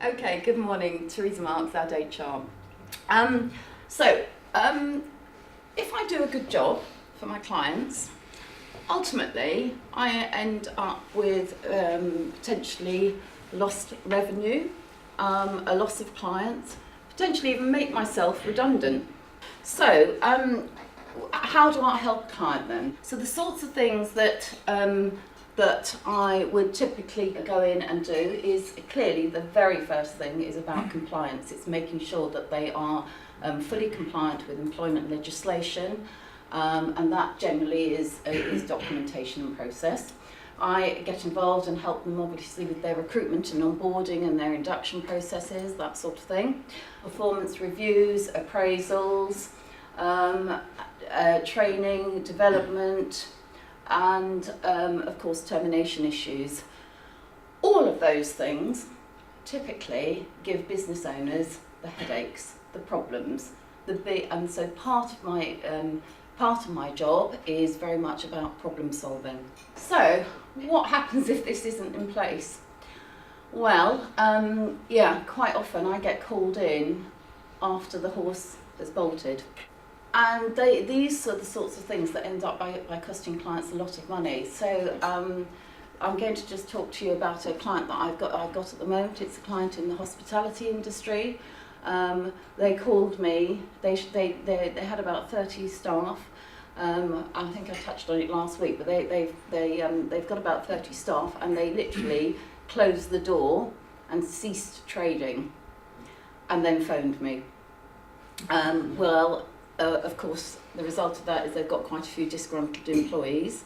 Okay, good morning, Theresa Marks, AddHR. So, if I do a good job for my clients, ultimately I end up with potentially lost revenue, a loss of clients, potentially even make myself redundant. So, how do I help a client then? So the sorts of things that I would typically go in and do is clearly the very first thing is about compliance. It's making sure that they are fully compliant with employment legislation, and that generally is documentation and process. I get involved and help them obviously with their recruitment and onboarding and their induction processes, that sort of thing. Performance reviews, appraisals, training, development, and of course termination issues. All of those things typically give business owners the headaches, the problems, and so part of my job is very much about problem solving. So what happens if this isn't in place? Well, quite often I get called in after the horse has bolted. And these are the sorts of things that end up by costing clients a lot of money. So I'm going to just talk to you about a client that I've got at the moment. It's a client in the hospitality industry. They called me. They had about 30 staff. I think I touched on it last week, but they've got about 30 staff, and they literally closed the door and ceased trading, and then phoned me. Of course, the result of that is they've got quite a few disgruntled employees,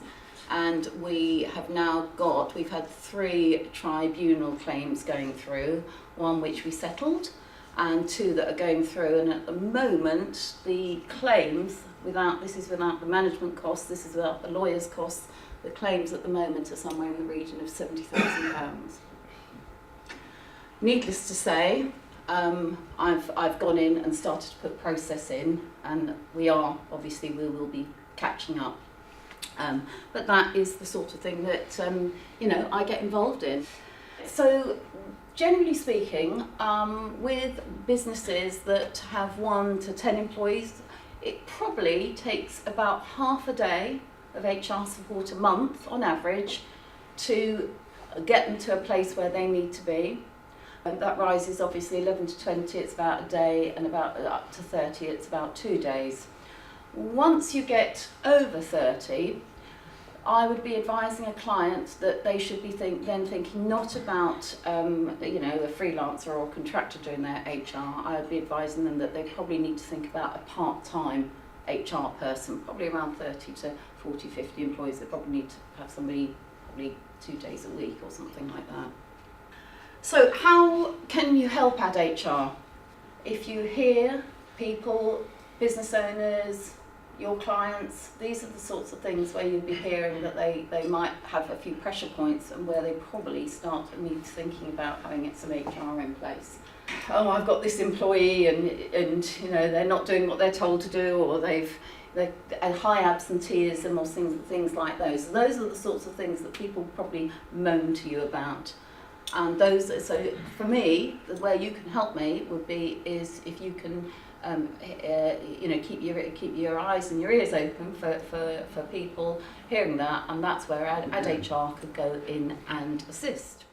and we've had 3 tribunal claims going through, one which we settled, and 2 that are going through, and at the moment, the claims, this is without the management costs, this is without the lawyers' costs, the claims at the moment are somewhere in the region of £70,000. Needless to say, I've gone in and started to put process in, and we will be catching up. But that is the sort of thing that I get involved in. So generally speaking, with businesses that have 1 to 10 employees, it probably takes about half a day of HR support a month on average to get them to a place where they need to be. And that rises obviously 11 to 20, it's about a day, and about up to 30, it's about 2 days. Once you get over 30, I would be advising a client that they should be thinking not about a freelancer or a contractor doing their HR. I would be advising them that they probably need to think about a part-time HR person, probably around 30 to 40, 50 employees. They probably need to have somebody probably 2 days a week or something like that. So how can you help AddHR? If you hear people, business owners, your clients, these are the sorts of things where you'll be hearing that they might have a few pressure points, and where they probably start to need thinking about having some HR in place. Oh, I've got this employee and they're not doing what they're told to do, or they're high absenteeism or things like those. Those are the sorts of things that people probably moan to you about. And so for me, where you can help me is if you can keep your eyes and your ears open for people hearing that, and that's where AddHR could go in and assist.